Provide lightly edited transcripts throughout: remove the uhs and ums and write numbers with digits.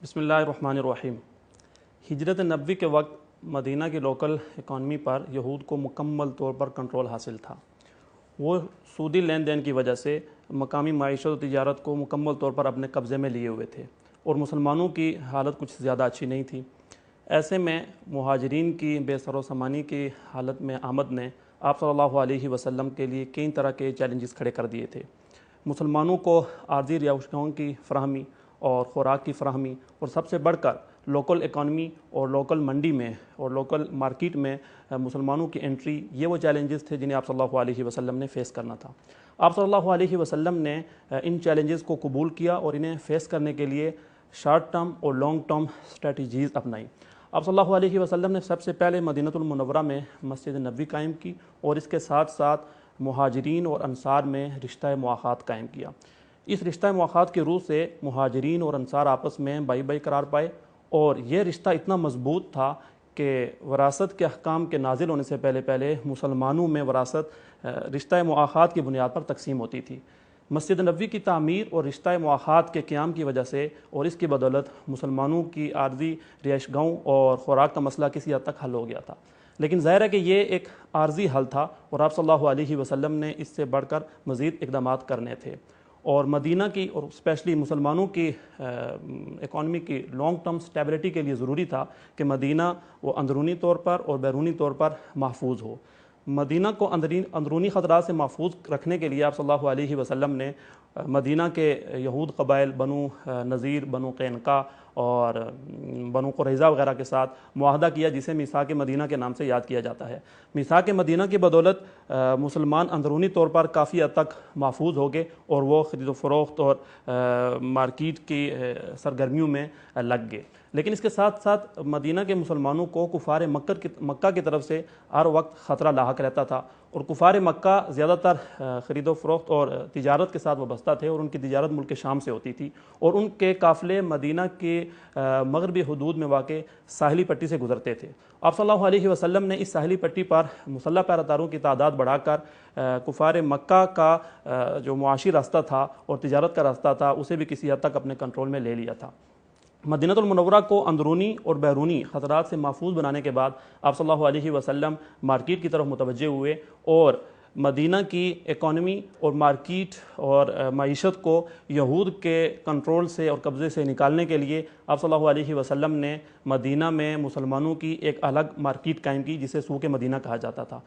बिस्मिल्लाहिर्रहमानिर्रहीम। हिजरत नबवी के वक्त मदीना की लोकल इकॉनमी पर यहूद को मुकम्मल तौर पर कंट्रोल हासिल था। वो सूदी लेन देन की वजह से मकामी माइशत और तिजारत को मुकम्मल तौर पर अपने कब्ज़े में लिए हुए थे और मुसलमानों की हालत कुछ ज़्यादा अच्छी नहीं थी। ऐसे में मुहाजिरीन की बेसरो समानी की हालत में आमद ने आप सल्लल्लाहु अलैहि वसल्लम के लिए कई तरह के चैलेंजेस खड़े कर दिए थे। मुसलमानों को आर्जी रिहाइशगाहों की फ़राहमी और ख़ुराक की फ़राहमी और सबसे बढ़कर लोकल इकॉनमी और लोकल मंडी में और लोकल मार्केट में मुसलमानों की एंट्री, ये वो चैलेंजेस थे जिन्हें आप सल्लल्लाहु अलैहि वसल्लम ने फ़ेस करना था। आप सल्लल्लाहु अलैहि वसल्लम ने इन चैलेंजेस को कबूल किया और इन्हें फ़ेस करने के लिए शॉर्ट टर्म और लॉन्ग टर्म स्ट्रेटजीज़ अपनाई। आप सल्लल्लाहु अलैहि वसल्लम ने सबसे पहले मदीनतुल मुनव्वरा में मस्जिद नबवी कायम की और इसके साथ साथ मुहाजिरीन और अंसार में रिश्ता मुआख़ात कायम किया। इस रिश्ता मुआख़ात के रूह से मुहाजिरीन और अंसार आपस में बाई बाई करार पाए और ये रिश्ता इतना मजबूत था कि वरासत के अहकाम के नाजिल होने से पहले पहले मुसलमानों में वरासत रिश्ता मुआख़ात की बुनियाद पर तकसीम होती थी। मस्जिद नबवी की तामीर और रिश्ता मुआख़ात के क़याम की वजह से और इसकी बदौलत मुसलमानों की आर्जी रिहाइशगाहों और ख़ुराक का मसला किसी हद तक हल हो गया था। लेकिन ज़ाहिर है कि ये एक आर्जी हल था और आप सल्लल्लाहु अलैहि वसल्लम ने इससे बढ़कर मज़ीद इक़दामात करने थे और मदीना की और स्पेशली मुसलमानों की इकॉनमी की लॉन्ग टर्म स्टेबिलिटी के लिए ज़रूरी था कि मदीना वो अंदरूनी तौर पर और बैरूनी तौर पर महफूज हो। मदीना को अंदरूनी ख़तरात से महफूज रखने के लिए आप सल्लल्लाहु अलैहि वसल्लम ने मदीना के यहूद क़बाइल बनु नज़ीर, बनु क़ैनुक़ा और बनु क़ुरैज़ा वगैरह के साथ मुआहदा किया, जिसे मीसाक़ मदीना के नाम से याद किया जाता है। मीसाक़ मदीना की बदौलत मुसलमान अंदरूनी तौर पर काफ़ी हद तक महफूज हो गए और वो ख़रीद व फ़रोख्त और मार्केट की सरगर्मियों में लग गए। लेकिन इसके साथ साथ मदीना के मुसलमानों को कुफ़ार मक्का की तरफ से हर वक्त ख़तरा लाहक रहता था और कुफ़ार मक्का ज़्यादातर ख़रीद व फ़रोख्त और तिजारत के साथ वाबस्ता थे और उनकी तिजारत मुल्क शाम से होती थी और उनके काफ़िले मदीना के मगरबी हुदूद में वाक़े साहिली पट्टी से गुज़रते थे। आप सल्लल्लाहु अलैहि वसल्लम ने इस साहिली पट्टी पर मुसल्लह पहरेदारों की तादाद बढ़ाकर कुफ़ार मक्का का जो मुआशी रास्ता था और तिजारत का रास्ता था उसे भी किसी हद तक अपने कंट्रोल में ले लिया था। मदीनतुल मुनव्वरा को अंदरूनी और बैरूनी ख़तरात से महफूज बनाने के बाद आप सल्लल्लाहु अलैहि वसल्लम मार्केट की तरफ मुतवज्जे हुए और मदीना की इकॉनमी और मार्केट और मईशत को यहूद के कंट्रोल से और कब्ज़े से निकालने के लिए आप सल्लल्लाहु अलैहि वसल्लम ने मदीना में मुसलमानों की एक अलग मार्केट कायम की, जिसे सूक़ मदीना कहा जाता था।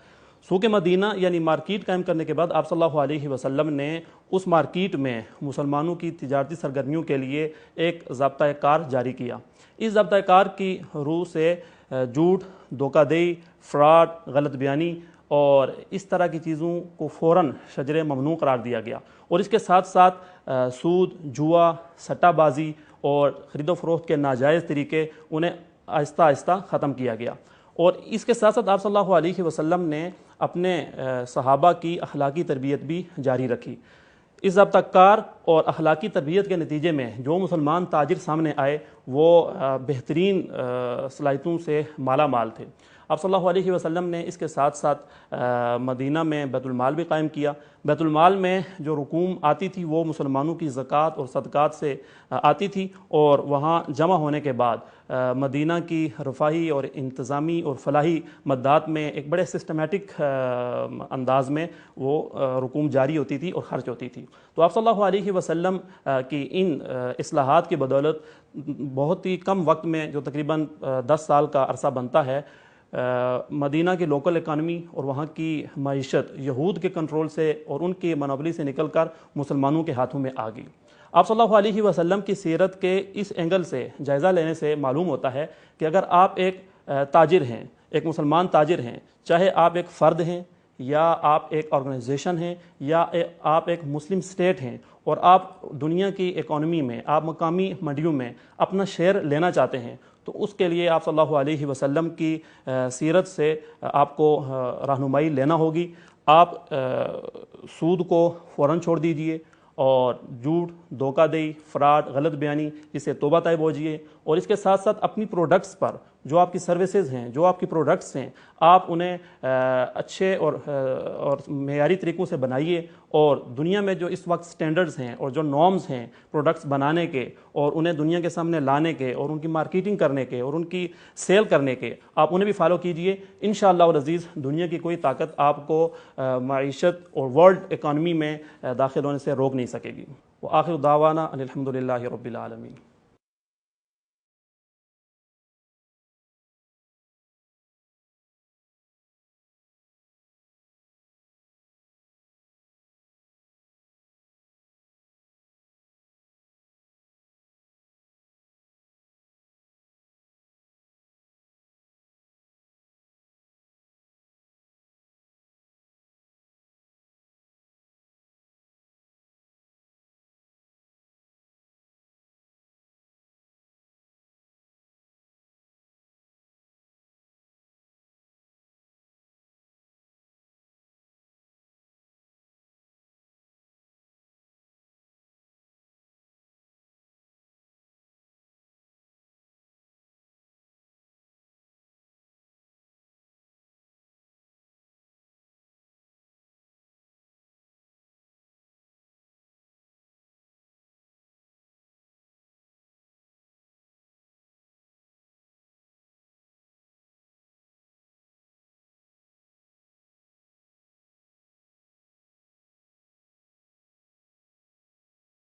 सूक़ मदीना यानी मार्केट कायम करने के बाद आप सल्लल्लाहु अलैहि वसल्लम ने उस मार्केट में मुसलमानों की तिजारती सरगर्मियों के लिए एक ज़ाब्ता कार जारी किया। इस ज़ाब्ता कार की रूह से झूठ, धोखाधड़ी, फ्रॉड, गलत बयानी और इस तरह की चीज़ों को फ़ौरन शजर ममनू करार दिया गया और इसके साथ साथ सूद, जुआ, सट्टाबाजी और ख़रीद फ़रोख्त के नाजायज़ तरीके उन्हें आहिस्ता आहिस्ता ख़त्म किया गया। और इसके साथ साथ आप सल्लल्लाहु अलैहि वसल्लम ने अपने सहाबा की अखलाकी तरबियत भी जारी रखी। इस ज़ाब्ता कार और अखलाकी तरबियत के नतीजे में जो मुसलमान ताजिर सामने आए वो बेहतरीन सलाहियतों से माला माल थे। आप सल्लल्लाहु अलैहि वसल्लम ने इसके साथ साथ मदीना में बैतुल माल भी कायम किया। बैतुल माल में जो रकूम आती थी वो मुसलमानों की ज़कात और सदक़ात से आती थी और वहाँ जमा होने के बाद मदीना की रफ़ाही और इंतज़ामी और फ़लाही मद्दात में एक बड़े सिस्टमेटिक अंदाज में वो रकूम जारी होती थी और ख़र्च होती थी। तो आप सल्लल्लाहु अलैहि वसल्लम की इन इस्लाहात की बदौलत बहुत ही कम वक्त में, जो तकरीबन 10 साल का अरसा बनता है, मदीना की लोकल इकानमी और वहाँ की मईशत यहूद के कंट्रोल से और उनकी मनोबली से निकल कर मुसलमानों के हाथों में आ गई। आप सल्लल्लाहु अलैहि वसल्लम की सीरत के इस एंगल से जायज़ा लेने से मालूम होता है कि अगर आप एक ताजिर हैं, एक मुसलमान ताजिर हैं, चाहे आप एक फ़र्द हैं या आप एक ऑर्गेनाइजेशन हैं या आप एक मुस्लिम स्टेट हैं और आप दुनिया की इकॉनमी में, आप मकामी मंडियों में अपना शेयर लेना चाहते हैं, तो उसके लिए आप सल्लल्लाहु अलैहि वसल्लम की सीरत से आपको रहनुमाई लेना होगी। आप सूद को फ़ौरन छोड़ दीजिए और झूठ, धोखाधड़ी, फ्रॉड, गलत बयानी, इससे तौबा तैब होजिए और इसके साथ साथ अपनी प्रोडक्ट्स पर جو آپ کی سروسز ہیں، جو آپ کی پروڈکٹس ہیں، آپ انہیں اچھے اور معیاری طریقوں سے بنائیے، اور دنیا میں جو اس وقت سٹینڈرڈز ہیں اور جو نارمز ہیں پروڈکٹس بنانے کے اور انہیں دنیا کے سامنے لانے کے اور ان کی مارکیٹنگ کرنے کے اور ان کی سیل کرنے کے، آپ انہیں بھی فالو کیجئے۔ انشاءاللہ العزیز دنیا کی کوئی طاقت آپ کو معیشت اور ورلڈ اکانومی میں داخل ہونے سے روک نہیں سکے گی۔ وآخر دعوانا ان الحمد للہ رب العالمین۔